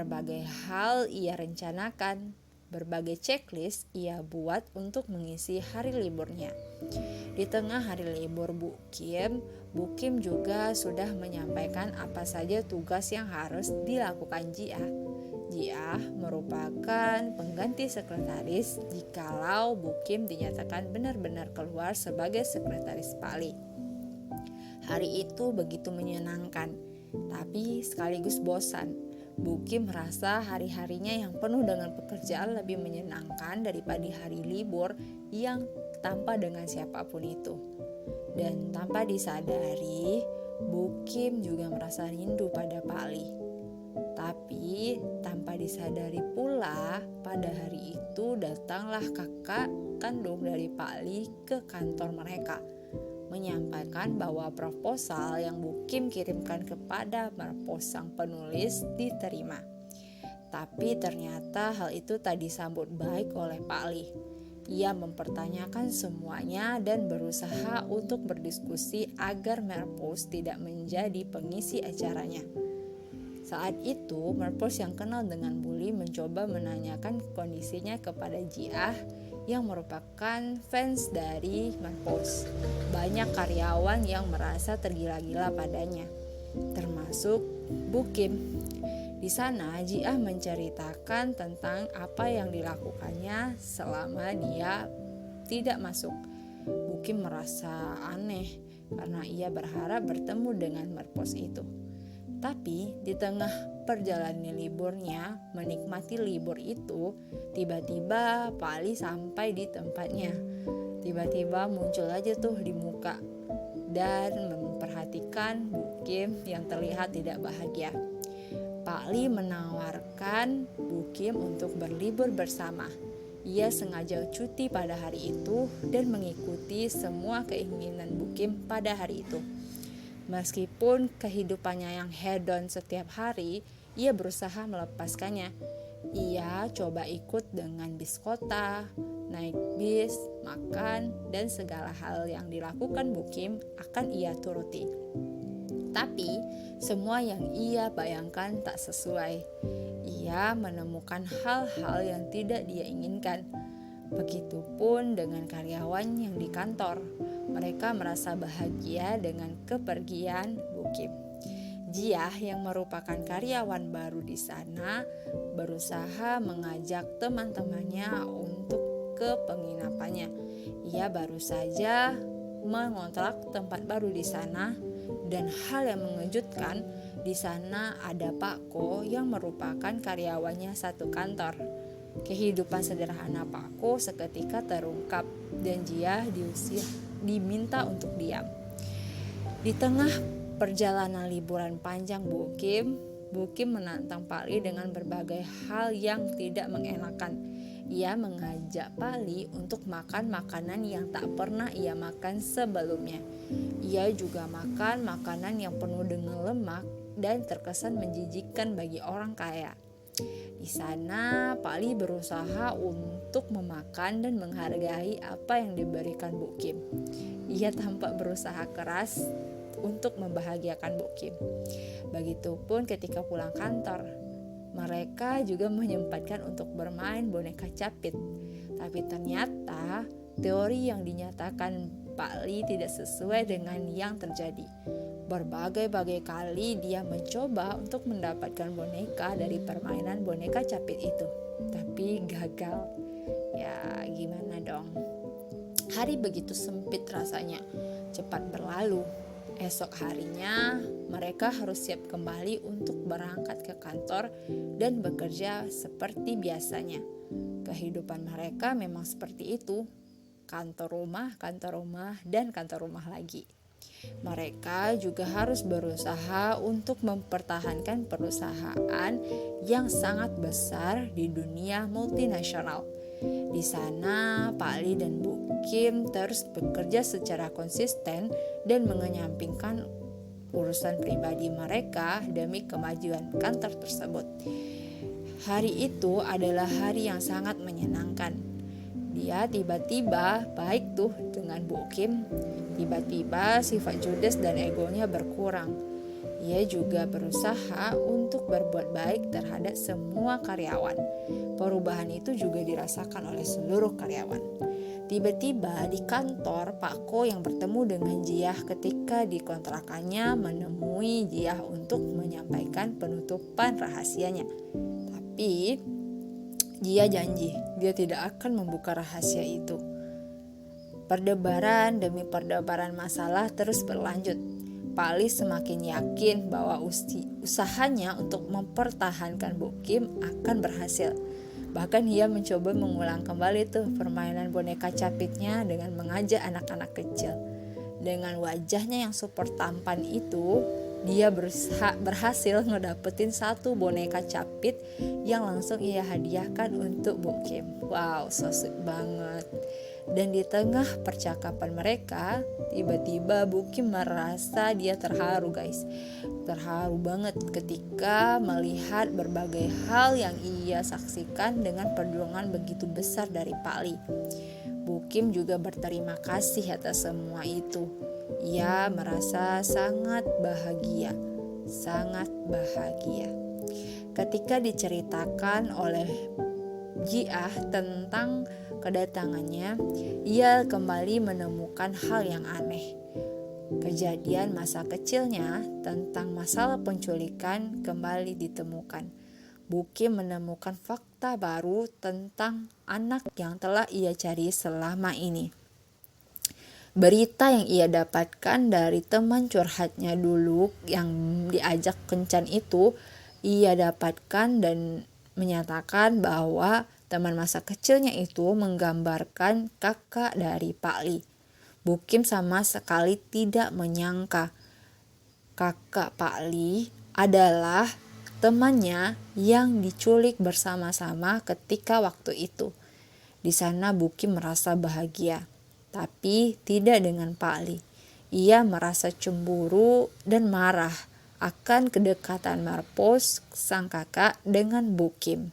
berbagai hal ia rencanakan, berbagai checklist ia buat untuk mengisi hari liburnya. Di tengah hari libur Bu Kim juga sudah menyampaikan apa saja tugas yang harus dilakukan Jiah. Jiah merupakan pengganti sekretaris jikalau Bu Kim dinyatakan benar-benar keluar sebagai sekretaris Pak Li. Hari itu begitu menyenangkan, tapi sekaligus bosan. Bu Kim merasa hari-harinya yang penuh dengan pekerjaan lebih menyenangkan daripada hari libur yang tanpa dengan siapapun itu. Dan tanpa disadari, Bu Kim juga merasa rindu pada Pak Li. Tapi tanpa disadari pula, pada hari itu datanglah kakak kandung dari Pak Li ke kantor mereka, menyampaikan bahwa proposal yang Bu Kim kirimkan kepada sang penulis diterima. Tapi ternyata hal itu tak disambut baik oleh Pak Li. Ia mempertanyakan semuanya dan berusaha untuk berdiskusi agar Merpos tidak menjadi pengisi acaranya. Saat itu, Merpos yang kenal dengan Bully mencoba menanyakan kondisinya kepada Jiah yang merupakan fans dari Merpos. Banyak karyawan yang merasa tergila-gila padanya, termasuk Bu Kim. Di sana, Jiah menceritakan tentang apa yang dilakukannya selama dia tidak masuk. Bu Kim merasa aneh karena ia berharap bertemu dengan Merpos itu. Tapi di tengah perjalanan liburnya, menikmati libur itu, tiba-tiba Pak Li sampai di tempatnya. Tiba-tiba muncul aja tuh di muka dan memperhatikan Bu Kim yang terlihat tidak bahagia. Pak Li menawarkan Bu Kim untuk berlibur bersama. Ia sengaja cuti pada hari itu dan mengikuti semua keinginan Bu Kim pada hari itu. Meskipun kehidupannya yang hedon setiap hari, ia berusaha melepaskannya. Ia coba ikut dengan bis kota, naik bis, makan, dan segala hal yang dilakukan Bu Kim akan ia turuti. Tapi semua yang ia bayangkan tak sesuai. Ia menemukan hal-hal yang tidak dia inginkan. Begitupun dengan karyawan yang di kantor. Mereka merasa bahagia dengan kepergian Bu Kim. Jiah yang merupakan karyawan baru di sana berusaha mengajak teman-temannya untuk ke penginapannya. Ia baru saja mengontrak tempat baru di sana. Dan hal yang mengejutkan, di sana ada Pak Ko yang merupakan karyawannya satu kantor. Kehidupan sederhana Pak Ko seketika terungkap dan Jiah diminta untuk diam. Di tengah perjalanan liburan panjang Bu Kim menantang Pak Li dengan berbagai hal yang tidak mengenakan. Ia mengajak Pak Li untuk makan makanan yang tak pernah ia makan sebelumnya. Ia juga makan makanan yang penuh dengan lemak dan terkesan menjijikkan bagi orang kaya. Di sana, Pak Li berusaha untuk memakan dan menghargai apa yang diberikan Bu Kim. Ia tampak berusaha keras untuk membahagiakan Bu Kim. Begitupun ketika pulang kantor, mereka juga menyempatkan untuk bermain boneka capit. Tapi ternyata teori yang dinyatakan Pak Li tidak sesuai dengan yang terjadi. Berbagai-bagai kali dia mencoba untuk mendapatkan boneka dari permainan boneka capit itu, tapi gagal. Ya gimana dong? Hari begitu sempit rasanya, cepat berlalu. Esok harinya mereka harus siap kembali untuk berangkat ke kantor dan bekerja seperti biasanya. Kehidupan mereka memang seperti itu. Kantor rumah, dan kantor rumah lagi. Mereka juga harus berusaha untuk mempertahankan perusahaan yang sangat besar di dunia multinasional. Di sana, Pak Li dan Bu Kim terus bekerja secara konsisten dan mengenyampingkan urusan pribadi mereka demi kemajuan kantor tersebut. Hari itu adalah hari yang sangat menyenangkan. Dia tiba-tiba baik tuh dengan Bu Kim. Tiba-tiba sifat judes dan egonya berkurang. Ia juga berusaha untuk berbuat baik terhadap semua karyawan. Perubahan itu juga dirasakan oleh seluruh karyawan. Tiba-tiba di kantor, Pak Ko yang bertemu dengan Jiah ketika di kontrakannya menemui Jiah untuk menyampaikan penutupan rahasianya. Tapi Jiah janji dia tidak akan membuka rahasia itu. Perdebaran demi perdebaran masalah terus berlanjut. Pak Ali semakin yakin bahwa usahanya untuk mempertahankan Bu Kim akan berhasil. Bahkan ia mencoba mengulang kembali tuh permainan boneka capitnya dengan mengajak anak-anak kecil. Dengan wajahnya yang super tampan itu, dia berhasil ngedapetin satu boneka capit yang langsung ia hadiahkan untuk Bu Kim. Wow, so sweet banget. Dan di tengah percakapan mereka, tiba-tiba Bu Kim merasa dia terharu guys. Terharu banget ketika melihat berbagai hal yang ia saksikan dengan perjuangan begitu besar dari Pak Li. Bu Kim juga berterima kasih atas semua itu. Ia merasa sangat bahagia, sangat bahagia. Ketika diceritakan oleh Jiah tentang kedatangannya, ia kembali menemukan hal yang aneh. Kejadian masa kecilnya tentang masalah penculikan kembali ditemukan. Bu Kim menemukan fakta baru tentang anak yang telah ia cari selama ini. Berita yang ia dapatkan dari teman curhatnya dulu yang diajak kencan itu, ia dapatkan dan menyatakan bahwa teman masa kecilnya itu menggambarkan kakak dari Pak Li. Bu Kim sama sekali tidak menyangka kakak Pak Li adalah temannya yang diculik bersama-sama ketika waktu itu. Di sana Bu Kim merasa bahagia, tapi tidak dengan Pak Li. Ia merasa cemburu dan marah akan kedekatan Marpos sang kakak dengan Bu Kim.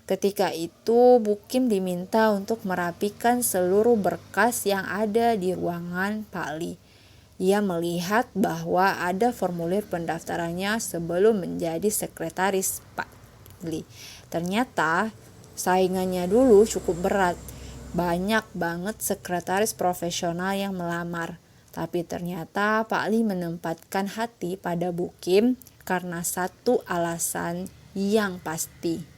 Ketika itu Bu Kim diminta untuk merapikan seluruh berkas yang ada di ruangan Pak Li. Ia melihat bahwa ada formulir pendaftarannya sebelum menjadi sekretaris Pak Li. Ternyata saingannya dulu cukup berat. Banyak banget sekretaris profesional yang melamar. Tapi ternyata Pak Li menempatkan hati pada Bu Kim karena satu alasan yang pasti.